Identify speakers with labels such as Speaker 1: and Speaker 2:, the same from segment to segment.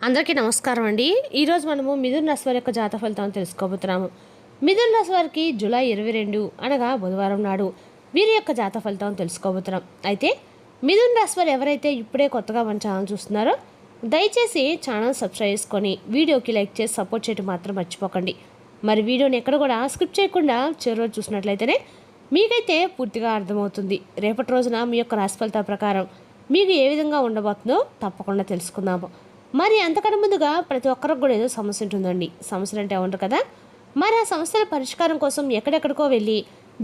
Speaker 1: అందరికీ నమస్కారం అండి. ఈరోజు మనము మిథున రాశి వారి యొక్క జాతక ఫలితాలను తెలుసుకోబోతున్నాము. మిథున రాశి వారికి జూలై 22 అనగా బుధవారం నాడు వీరి యొక్క జాతక ఫలితాలను తెలుసుకోబోతున్నాం. అయితే మిథున రాశి వారు ఎవరైతే ఇప్పుడే కొత్తగా మన ఛానల్ చూస్తున్నారో దయచేసి ఛానల్ సబ్స్క్రైబ్ చేసుకొని వీడియోకి లైక్ చేసి సపోర్ట్ చేయడం మాత్రం మర్చిపోకండి. మరి వీడియోని ఎక్కడ కూడా స్కిప్ చేయకుండా చివరి చూసినట్లయితేనే మీకైతే పూర్తిగా అర్థమవుతుంది. రేపటి రోజున మీ యొక్క రాశి ఫలితాల ప్రకారం మీకు ఏ విధంగా ఉండబోతుందో తప్పకుండా తెలుసుకుందాము. మరి అంతకన్నా ముందుగా ప్రతి ఒక్కరికి కూడా ఏదో సమస్య ఉంటుందండి. సమస్యలు అంటే ఉంటారు కదా. మరి ఆ సమస్యల పరిష్కారం కోసం ఎక్కడెక్కడికో వెళ్ళి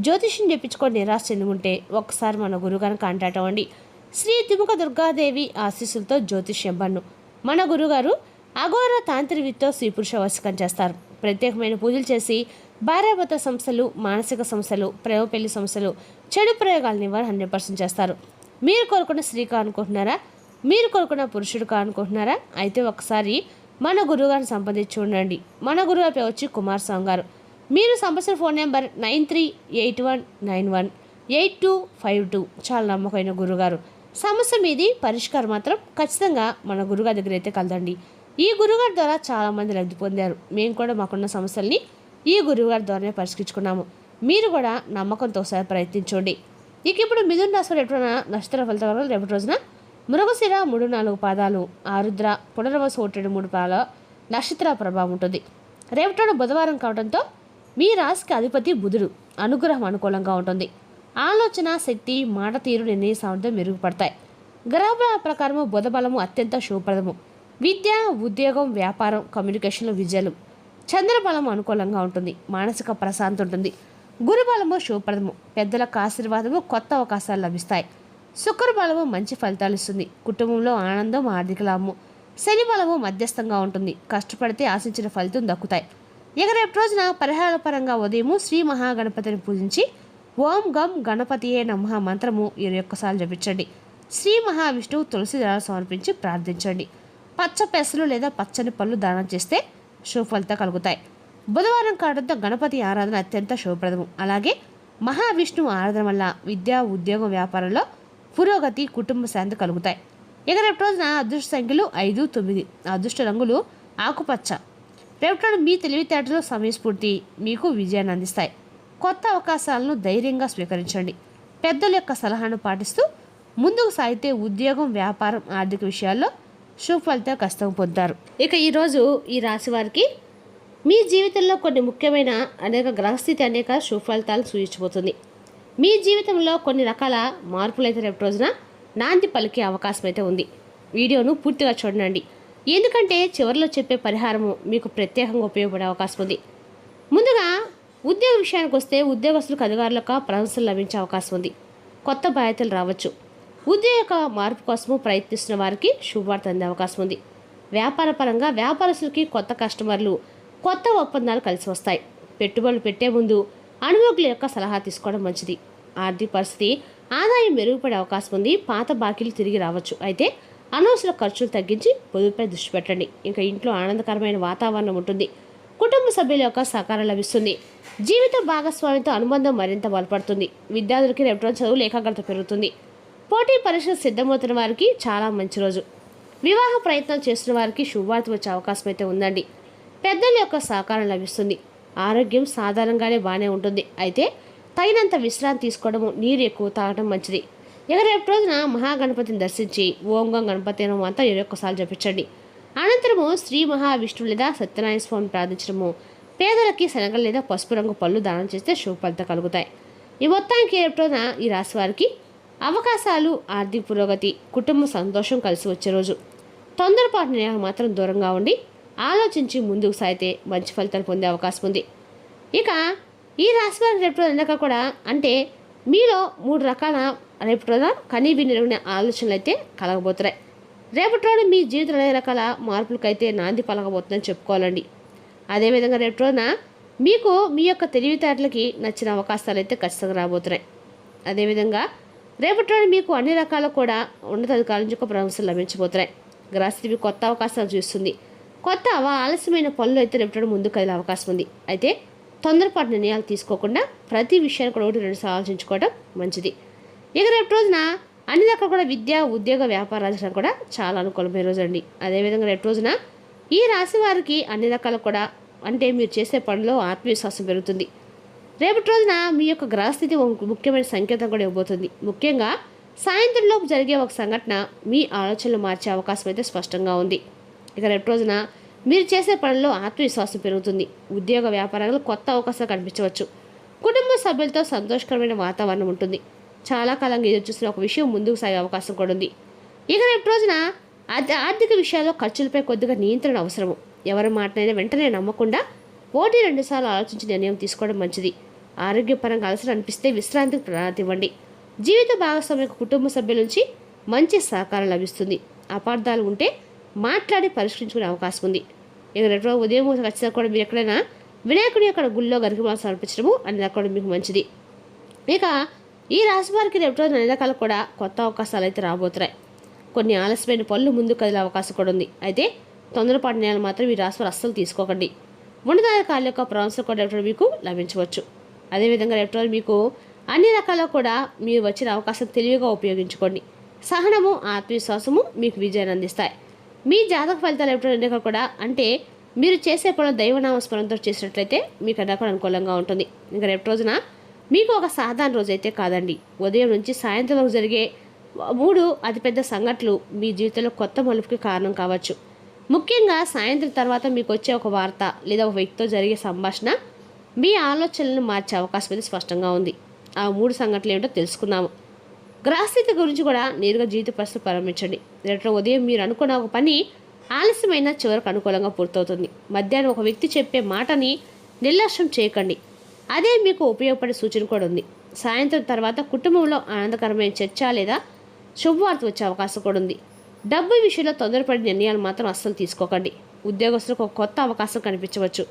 Speaker 1: జ్యోతిష్యం చెప్పించుకొని నిరాశ చెంది ఉంటే ఒక్కసారి మన గురుగారిని కాంటాక్ట్ అవ్వండి. శ్రీ తిముక దుర్గాదేవి ఆశీస్సులతో జ్యోతిష్యం బన్ను మన గురుగారు అఘోర తాంత్రికతో స్త్రీ పురుష వశకం చేస్తారు. ప్రత్యేకమైన పూజలు చేసి భార్యాభర్త సమస్యలు, మానసిక సమస్యలు, ప్రేమ పెళ్లి సమస్యలు, చెడు ప్రయోగాల నివారణ 100% చేస్తారు. మీరు కోరుకున్న స్త్రీగా అనుకుంటున్నారా? మీరు కోరుకున్న పురుషుడు కానుకుంటున్నారా? అయితే ఒకసారి మన గురువుగారిని సంప్రదించి చూడండి. మన గురువు పేరు వచ్చి కుమార్ స్వామి గారు. మీరు సంప్రదించిన ఫోన్ నెంబర్ 9381918252. చాలా నమ్మకమైన గురుగారు. సమస్య మీది పరిష్కారం మాత్రం ఖచ్చితంగా మన గురుగారి దగ్గర అయితే కలదండి. ఈ గురుగారి ద్వారా చాలామంది లబ్ధి పొందారు. మేము కూడా మాకున్న సమస్యల్ని ఈ గురువుగారి ద్వారానే పరిష్కరించుకున్నాము. మీరు కూడా నమ్మకంతో ఒకసారి ప్రయత్నించండి. ఇక ఇప్పుడు మిథున రాశి ఎప్పుడైనా నక్షత్ర ఫలితాలు రేపటి రోజున మృగశిర 3-4 పాదాలు, ఆరుద్ర పునర్వసు 1-3 పాదాల నక్షత్ర ప్రభావం ఉంటుంది. రేపటి బుధవారం కావడంతో మీ రాశికి అధిపతి బుధుడు. అనుగ్రహం అనుకూలంగా ఉంటుంది. ఆలోచన శక్తి, మాట తీరు, నిర్ణయ సామర్థ్యం మెరుగుపడతాయి. గ్రహబల ప్రకారము బుధ బలము అత్యంత శుభప్రదము. విద్య, ఉద్యోగం, వ్యాపారం, కమ్యూనికేషన్లో విజయాలు. చంద్రబలం అనుకూలంగా ఉంటుంది. మానసిక ప్రశాంతి ఉంటుంది. గురుబలము శుభప్రదము. పెద్దలకు ఆశీర్వాదము, కొత్త అవకాశాలు లభిస్తాయి. శుక్ర బలము మంచి ఫలితాలు ఇస్తుంది. కుటుంబంలో ఆనందం, ఆర్థిక లాభము. శని బలము మధ్యస్థంగా ఉంటుంది. కష్టపడితే ఆశించిన ఫలితం దక్కుతాయి. ఇక రేపు రోజున పరిహార పరంగా ఉదయము శ్రీ మహాగణపతిని పూజించి ఓం గం గణపతియే నమః మంత్రము 21 జపించండి. శ్రీ మహావిష్ణువు తులసి దళాలు సమర్పించి ప్రార్థించండి. పచ్చ పెసలు లేదా పచ్చని పళ్ళు దానం చేస్తే శుభ ఫలితాలు కలుగుతాయి. బుధవారం కావడంతో గణపతి ఆరాధన అత్యంత శుభప్రదము. అలాగే మహావిష్ణువు ఆరాధన వల్ల విద్య, ఉద్యోగం, వ్యాపారంలో పురోగతి, కుటుంబ శాంతి కలుగుతాయి. ఇక రేపు రోజున అదృష్ట సంఖ్యలు 5, 9. అదృష్ట రంగులు ఆకుపచ్చ. రేపటి మీ తెలివితేటలు, సమయస్ఫూర్తి మీకు విజయాన్ని అందిస్తాయి. కొత్త అవకాశాలను ధైర్యంగా స్వీకరించండి. పెద్దల యొక్క సలహాను పాటిస్తూ ముందుకు సాగితే ఉద్యోగం, వ్యాపారం, ఆర్థిక విషయాల్లో శుభ ఫలితాలు కష్టం పొందుతారు. ఇక ఈరోజు ఈ రాశి వారికి మీ జీవితంలో కొన్ని ముఖ్యమైన అనేక గ్రహస్థితి అనేక శుభ ఫలితాలు సూచించబోతుంది. మీ జీవితంలో కొన్ని రకాల మార్పులు అయితే రేపు రోజున నాంది పలికే అవకాశం అయితే ఉంది. వీడియోను పూర్తిగా చూడండి. ఎందుకంటే చివరిలో చెప్పే పరిహారము మీకు ప్రత్యేకంగా ఉపయోగపడే అవకాశం ఉంది. ముందుగా ఉద్యోగ విషయానికి వస్తే ఉద్యోగస్తులకు అధికారులకు ప్రశంసలు లభించే అవకాశం ఉంది. కొత్త బాధ్యతలు రావచ్చు. ఉద్యోగ మార్పు కోసము ప్రయత్నిస్తున్న వారికి శుభవార్త అందే అవకాశం ఉంది. వ్యాపార పరంగా వ్యాపారస్తులకి కొత్త కస్టమర్లు, కొత్త ఒప్పందాలు కలిసి వస్తాయి. పెట్టుబడులు పెట్టే ముందు అనుభవకుల యొక్క సలహా తీసుకోవడం మంచిది. ఆర్థిక పరిస్థితి, ఆదాయం మెరుగుపడే అవకాశం ఉంది. పాత బాకీలు తిరిగి రావచ్చు. అయితే అనవసర ఖర్చులు తగ్గించి పొదుపుపై దృష్టి పెట్టండి. ఇంకా ఇంట్లో ఆనందకరమైన వాతావరణం ఉంటుంది. కుటుంబ సభ్యుల యొక్క సహకారం లభిస్తుంది. జీవిత భాగస్వామితో అనుబంధం మరింత బలపడుతుంది. విద్యార్థులకి రేపు చదువులు ఏకాగ్రత పెరుగుతుంది. పోటీ పరీక్షలు సిద్ధమవుతున్న వారికి చాలా మంచి రోజు. వివాహ ప్రయత్నాలు చేస్తున్న వారికి శుభవార్త వచ్చే అవకాశం అయితే ఉందండి. పెద్దల యొక్క సహకారం లభిస్తుంది. ఆరోగ్యం సాధారణంగానే బాగానే ఉంటుంది. అయితే తగినంత విశ్రాంతి తీసుకోవడము, నీరు ఎక్కువ తాగడం మంచిది. ఇక రేపు రోజున మహాగణపతిని దర్శించి ఓంగం గణపతి అంతా 21 జపించండి. అనంతరము శ్రీ మహావిష్ణువు లేదా సత్యనారాయణ స్వామిని ప్రార్థించడము, పేదలకి శనగలు లేదా పసుపు రంగు పళ్ళు దానం చేస్తే శుభ ఫలితాలు కలుగుతాయి. ఈ మొత్తానికి రేపు రోజున ఈ రాశి వారికి అవకాశాలు, ఆర్థిక పురోగతి, కుటుంబ సంతోషం కలిసి వచ్చే రోజు. తొందరపాటు నిర్ణయాలు మాత్రం దూరంగా ఉండి ఆలోచించి ముందుకు సాగితే మంచి ఫలితాలు పొందే అవకాశం ఉంది. ఇక ఈ రాశి వారికి రేపు రోజున కూడా అంటే మీలో 3 రకాల రేపు రోజున కనీ విని ఆలోచనలు అయితే కలగబోతున్నాయి. రేపటి రోజు మీ జీవితంలో అనేక రకాల మార్పులకైతే నాంది పలకబోతుందని చెప్పుకోవాలండి. అదేవిధంగా రేపు రోజున మీకు మీ యొక్క తెలివితేటలకి నచ్చిన అవకాశాలు అయితే ఖచ్చితంగా రాబోతున్నాయి. అదేవిధంగా రేపటి రోజు మీకు అన్ని రకాల కూడా ఉన్నతాధికారుల నుంచి ఒక ప్రశంసలు లభించబోతున్నాయి. గ్రహస్థితి మీకు కొత్త అవకాశాలు చూస్తుంది. కొత్త ఆలస్యమైన పనులు అయితే రేపటి ముందుకు కదిలే అవకాశం ఉంది. అయితే తొందరపాటు నిర్ణయాలు తీసుకోకుండా ప్రతి విషయాన్ని కూడా 1-2 సార్లు ఆలోచించుకోవడం మంచిది. ఇక రేపు రోజున అన్ని రకాల కూడా విద్య ఉద్యోగ వ్యాపారాలు కూడా చాలా అనుకూలమైన రోజు అండి. అదేవిధంగా రేపు రోజున ఈ రాశి వారికి అన్ని రకాల కూడా అంటే మీరు చేసే పనిలో ఆత్మవిశ్వాసం పెరుగుతుంది. రేపటి రోజున మీ యొక్క గ్రహస్థితి ఒక ముఖ్యమైన సంకేతం కూడా ఇవ్వబోతుంది. ముఖ్యంగా సాయంత్రంలోపు జరిగే ఒక సంఘటన మీ ఆలోచనలు మార్చే అవకాశం అయితే స్పష్టంగా ఉంది. ఇక రేపు రోజున మీరు చేసే పనుల్లో ఆత్మవిశ్వాసం పెరుగుతుంది. ఉద్యోగ వ్యాపారాలు కొత్త అవకాశాలు కనిపించవచ్చు. కుటుంబ సభ్యులతో సంతోషకరమైన వాతావరణం ఉంటుంది. చాలా కాలంగా ఎదురు చూసిన ఒక విషయం ముందుకు సాగే అవకాశం కూడా ఉంది. ఇక రేపు రోజున ఆర్థిక విషయాల్లో ఖర్చులపై కొద్దిగా నియంత్రణ అవసరము. ఎవరి మాటనైనా వెంటనే నమ్మకుండా 1-2 సార్లు ఆలోచించి నిర్ణయం తీసుకోవడం మంచిది. ఆరోగ్యపరంగా అలసట అనిపిస్తే విశ్రాంతికి ప్రాధాన్యత ఇవ్వండి. జీవిత భాగస్వామికి కుటుంబ సభ్యుల నుంచి మంచి సహకారం లభిస్తుంది. అపార్థాలు ఉంటే మాట్లాడి పరిష్కరించుకునే అవకాశం ఉంది. ఇక రేపు ఉదయం ఖచ్చితంగా కూడా మీరు ఎక్కడైనా వినాయకుడి యొక్క గుళ్ళో గరికమాలు సమర్పించడము అనేది కూడా మీకు మంచిది. ఇక ఈ రాశి వారికి రేపు రోజున అన్ని రకాలు కూడా కొత్త అవకాశాలు అయితే రాబోతున్నాయి. కొన్ని ఆలస్యమైన పనులు ముందు కదిలే అవకాశం కూడా ఉంది. అయితే తొందరపాటు నిర్ణయాలు మాత్రం ఈ రాశి వారు అస్సలు తీసుకోకండి. ఉన్నతాధికారుల యొక్క ప్రశంసలు కూడా రేపు మీకు లభించవచ్చు. అదేవిధంగా రేపు రోజు మీకు అన్ని రకాల కూడా మీరు వచ్చిన అవకాశం తెలివిగా ఉపయోగించుకోండి. సహనము ఆత్మవిశ్వాసము మీకు విజయాన్ని అందిస్తాయి. మీ జాతక ఫలితాలు రేపు కూడా అంటే మీరు చేసే పనులు దైవనామస్మరణతో చేసినట్లయితే మీకు అన్నా కూడా అనుకూలంగా ఉంటుంది. ఇంకా రేపు రోజున మీకు ఒక సాధారణ రోజు అయితే కాదండి. ఉదయం నుంచి సాయంత్రం వరకు జరిగే 3 అతిపెద్ద సంఘటనలు మీ జీవితంలో కొత్త మలుపుకి కారణం కావచ్చు. ముఖ్యంగా సాయంత్రం తర్వాత మీకు వచ్చే ఒక వార్త లేదా ఒక వ్యక్తితో జరిగే సంభాషణ మీ ఆలోచనలను మార్చే అవకాశం అయితే స్పష్టంగా ఉంది. ఆ 3 సంఘటనలు ఏమిటో తెలుసుకున్నాము. గ్రహస్థితి గురించి కూడా నేరుగా జీవిత పరిస్థితి ప్రారంభించండి. రేపు ఉదయం మీరు అనుకున్న ఒక పని ఆలస్యమైన చివరకు అనుకూలంగా పూర్తవుతుంది. మధ్యాహ్నం ఒక వ్యక్తి చెప్పే మాటని నిర్లక్ష్యం చేయకండి. అదే మీకు ఉపయోగపడే సూచన కూడా ఉంది. సాయంత్రం తర్వాత కుటుంబంలో ఆనందకరమైన చర్చ లేదా శుభవార్త వచ్చే అవకాశం కూడా ఉంది. డబ్బు విషయంలో తొందరపడి నిర్ణయాలు మాత్రం అస్సలు తీసుకోకండి. ఉద్యోగస్తులకు ఒక కొత్త అవకాశం కనిపించవచ్చు.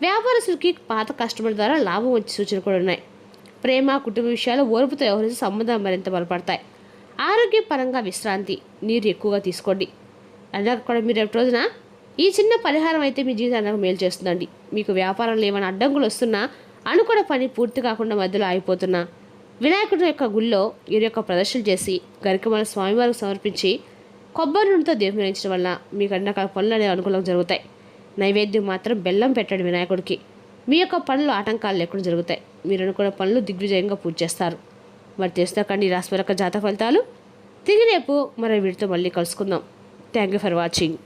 Speaker 1: వ్యాపారస్తులకి పాత కస్టమర్ ద్వారా లాభం వచ్చే సూచనలు కూడా ఉన్నాయి. ప్రేమ కుటుంబ విషయాలు ఓర్పుతో వ్యవహరించి సంబంధాలు మరింత బలపడతాయి. ఆరోగ్యపరంగా విశ్రాంతి నీరు ఎక్కువగా తీసుకోండి. అలాగే కూడా మీరు రేపు రోజున ఈ చిన్న పరిహారం అయితే మీ జీవితానికి మేలు చేస్తుందండి. మీకు వ్యాపారంలో ఏమైనా అడ్డంకులు వస్తున్నా అనుకున్న పని పూర్తి కాకుండా మధ్యలో ఆగిపోతున్నా వినాయకుడి యొక్క గుళ్ళో వీరి యొక్క ప్రదర్శన చేసి గరికమాల స్వామివారికి సమర్పించి కొబ్బరి నూనెతో దేవుని వేయించడం వల్ల మీకు అన్ని రకాల పనులు అనేవి అనుకూలంగా జరుగుతాయి. నైవేద్యం మాత్రం బెల్లం పెట్టండి వినాయకుడికి. మీ యొక్క పనులు ఆటంకాలు లేకుండా జరుగుతాయి. మీరు అనుకున్న పనులు దిగ్విజయంగా పూర్తి చేస్తారు. మరి తెలుస్తాకండి ఈ రాశి యొక్క జాతక ఫలితాలు. తిరిగి రేపు మరి వీటితో మళ్ళీ కలుసుకుందాం. Thank you for watching.